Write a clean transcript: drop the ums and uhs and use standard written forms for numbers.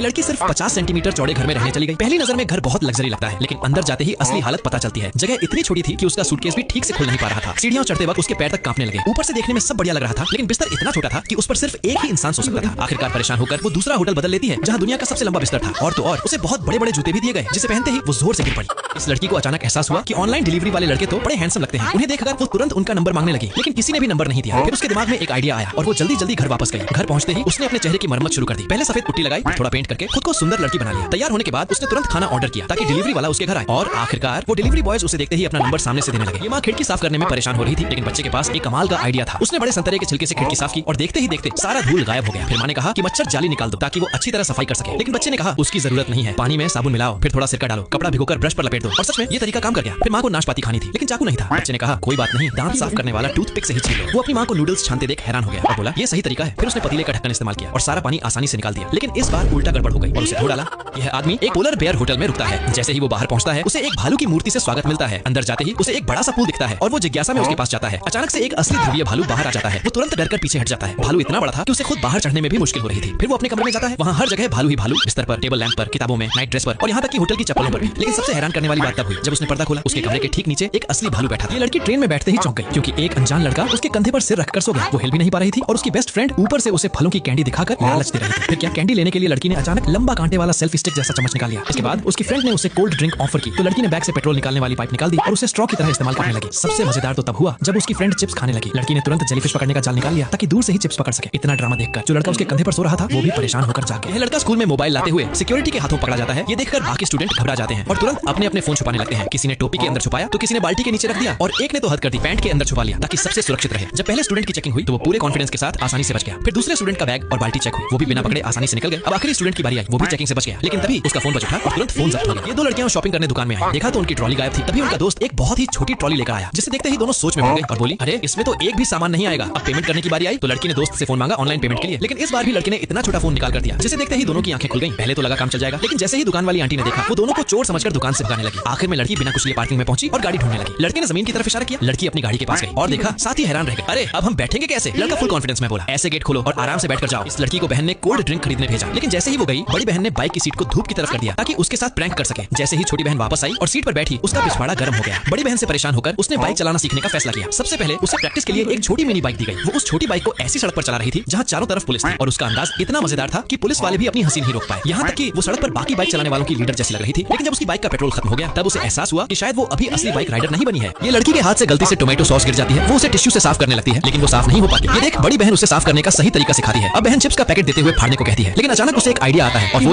लड़की सिर्फ 50 सेंटीमीटर चौड़े घर में रहने चली गई। पहली नजर में घर बहुत लग्जरी लगता है, लेकिन अंदर जाते ही असली हालत पता चलती है। जगह इतनी छोटी थी कि उसका सूटकेस भी ठीक से खुल नहीं पा रहा था। सीढ़ियां चढ़ते वक्त उसके पैर तक कांपने लगे। ऊपर से देखने में सब बढ़िया लग रहा था, लेकिन बिस्तर इतना छोटा था कि उस पर सिर्फ एक ही इंसान सो सकता था। आखिरकार परेशान होकर वो दूसरा होटल बदल लेती है, जहाँ दुनिया का सबसे लंबा बिस्तर था। और तो और उसे बहुत बड़े बड़े जूते भी दिए गए, जिसे पहनते ही वो जोर से गिर पड़ी। इस लड़की को अचानक एहसास हुआ कि ऑनलाइन डिलीवरी वाले लड़के तो बड़े हैंडसम लगते हैं। उन्हें देखकर वो तुरंत उनका नंबर मांगने लगी, लेकिन किसी ने भी नंबर नहीं दिया। फिर उसके दिमाग में एक आइडिया आया और वो जल्दी जल्दी घर वापस गई। घर पहुंचते ही उसने अपने चेहरे की मरम्मत शुरू कर दी। पहले सफेद पुट्टी लगाई, थोड़ा पेंट करके खुद को सुंदर लड़की बना लिया। तैयार होने के बाद उसने तुरंत खाना ऑर्डर किया ताकि डिलीवरी वाला उसके घर आए। और आखिरकार वो डिलीवरी बॉयज उसे देखते ही अपना नंबर सामने से देने लगे। ये माँ खिड़की साफ करने में परेशान हो रही थी, लेकिन बच्चे के पास एक कमाल का आइडिया था। उसने बड़े संतरे के छिलके से खिड़की साफ की और देखते ही देखते सारा धूल गायब हो गया। फिर माँ ने कहा कि मच्छर जाली निकाल दो ताकि वो अच्छी तरह सफाई कर सके, लेकिन बच्चे ने कहा उसकी जरूरत नहीं है, पानी में साबुन मिलाओ, फिर थोड़ा सिरका डालो, कपड़ा भिगोकर ब्रश पर लपेट दो। और सच में ये तरीका काम कर गया। फिर माँ को नाशपाती खानी थी, लेकिन चाकू नहीं था। बच्चे ने कहा कोई बात नहीं, दांत साफ करने वाला टूथपिक से ही छील लो। वो अपनी माँ को नूडल्स छानते देख हैरान हो गया और बोला ये सही तरीका है। फिर उसने पतीले का ढक्कन इस्तेमाल किया और सारा पानी आसानी से निकाल दिया, लेकिन इस बार उल्टा गड़बड़ हो गई और उसे धो डाला। यह आदमी एक पोलर बेयर होटल में रुकता है। जैसे ही वो बाहर पहुंचता है, उसे एक भालू की मूर्ति से स्वागत मिलता है। अंदर जाते ही उसे एक बड़ा सा पूल दिखता है और वो जिज्ञासा में उसके पास जाता है। अचानक से एक असली ध्रुवीय भालू बाहर आ जाता है। वो तुरंत डरकर पीछे हट जाता है। भालू इतना बड़ा था कि उसे खुद बाहर चढ़ने में भी मुश्किल हो रही थी। फिर वो अपने कमरे में जाता है। वहाँ हर जगह भालू ही भालू, बिस्तर पर, टेबल लैंप पर, किताबों में, नाइट ड्रेस पर और यहाँ तक कि होटल की चप्पलों पर भी। लेकिन सबसे हैरान करने वाली बात तब हुई जब उसने पर्दा खोला। उसके कमरे के ठीक नीचे एक असली भालू बैठा था। ये लड़की ट्रेन में बैठते ही चौंक गई, क्योंकि एक अनजान लड़का उसके कंधे पर सिर रखकर सो गया। वो हिल भी नहीं पा रही थी और उसकी बेस्ट फ्रेंड ऊपर से उसे फलों की कैंडी दिखाकर लालच दे रही थी। फिर क्या कैंडी लेने के लिए लड़की ने अचानक लंबा कांटे वाला सेल्फी स्टिक जैसा चम्मच निकाल लिया। इसके बाद उसकी फ्रेंड ने उसे कोल्ड ड्रिंक ऑफर की, तो लड़की ने बैग से पेट्रोल निकालने वाली पाइप निकाल दी और उसे स्ट्रॉ की तरह इस्तेमाल करने लगी। सबसे मजेदार तो तब हुआ जब उसकी फ्रेंड चिप्स खाने लगी। लड़की ने तुरंत जेलीफिश पकड़ने का जाल निकाल लिया ताकि दूर से ही चिप्स पकड़ सके। इतना ड्रामा देखकर जो लड़का उसके कंधे पर सो रहा था वो भी परेशान होकर जाग गया। यह लड़का स्कूल में मोबाइल लाते हुए सिक्योरिटी के हाथों पकड़ा जाता है। ये देखकर बाकी स्टूडेंट घबरा जाते हैं और तुरंत अपने अपने फोन छुपाने लगते हैं। किसी ने टोपी के अंदर छुपाया तो किसी ने बाल्टी के नीचे रख दिया और एक ने तो हद कर दी, पैंट के अंदर छुपा लिया ताकि सबसे सुरक्षित रहे। जब पहले स्टूडेंट की चेकिंग हुई तो वो पूरे कॉन्फिडेंस के साथ आसानी से बच गया। फिर दूसरे स्टूडेंट का बैग और बाल्टी चेक हुई, वो भी बिना पकड़े आसानी से निकल गए। अब आखिरी स्टूडेंट की बारी आई, वो भी चेकिंग से बच गया, लेकिन तभी उसका फोन बज उठा और तुरंत फोन जब्त हो गया। ये दो लड़कियां शॉपिंग करने दुकान में आई। देखा तो उनकी ट्रॉली गायब थी। तभी उनका दोस्त एक बहुत ही छोटी ट्रॉली लेकर आया, जिसे देखते ही दोनों सोच में पड़ गए और बोली अरे इसमें तो एक भी सामान नहीं आएगा। अब पेमेंट करने की बारी आई तो लड़की ने दोस्त से फोन मांगा ऑनलाइन पेमेंट के लिए, लेकिन इस बार भी लड़की ने इतना छोटा फोन निकाल कर दिया जिसे देखते ही दोनों की आंखें खुल गईं। पहले तो लगा काम चल जाएगा, लेकिन जैसे ही दुकान वाली आंटी ने देखा वो दोनों को चोर समझकर दुकान से भगाने लगी। आखिर में लड़की बिना कुछ लिए पार्किंग में पहुंची और गाड़ी ढूंढने लगी। लड़के ने जमीन की तरफ इशारा किया। लड़की अपनी गाड़ी के पास गई और देखा, साथ ही हैरान रह गए। अरे अब हम बैठेंगे कैसे? लड़का फुल कॉन्फिडेंस में बोला ऐसे गेट खोलो और आराम से बैठकर जाओ। इस लड़की को बहन ने कोल्ड ड्रिंक खरीदने भेजा, लेकिन जैसे ही वो गई बड़ी बहन ने बाइक की सीट को धूप की तरफ कर दिया ताकि उसके साथ प्रैंक कर सके। जैसे ही छोटी बहन वापस आई और सीट पर बैठी, उसका पिछवाड़ा गर्म हो गया। बड़ी बहन से परेशान होकर उसने बाइक चलाना सीखने का फैसला किया। सबसे पहले उसे प्रैक्टिस के लिए एक छोटी मिनी बाइक दी गई। वो उस छोटी बाइक को ऐसी सड़क पर चला रही थी जहाँ चारों तरफ पुलिस थी और उसका अंदाज इतना मजेदार था कि पुलिस वाले भी अपनी हंसी नहीं रोक पाए। यहाँ तक कि वो सड़क पर बाकी बाइक चलाने वालों की लीडर जैसी लग रही थी। लेकिन जब उसकी बाइक का पेट्रोल खत्म हो गया तब उसे एहसास हुआ कि शायद वो अभी असली बाइक राइडर नहीं बनी है। ये लड़की के हाथ से गलती से टोमेटो सॉस गिर जाती है। वो उसे टिश्यू से साफ करने लगती है, लेकिन वो साफ नहीं हो पाती। ये देख बड़ी बहन उसे साफ करने का सही तरीका सिखाती है। अब बहन चिप्स का पैकेट देते हुए फाड़ने को कहती है, लेकिन अचानक उसे एक आइडिया आता है और वो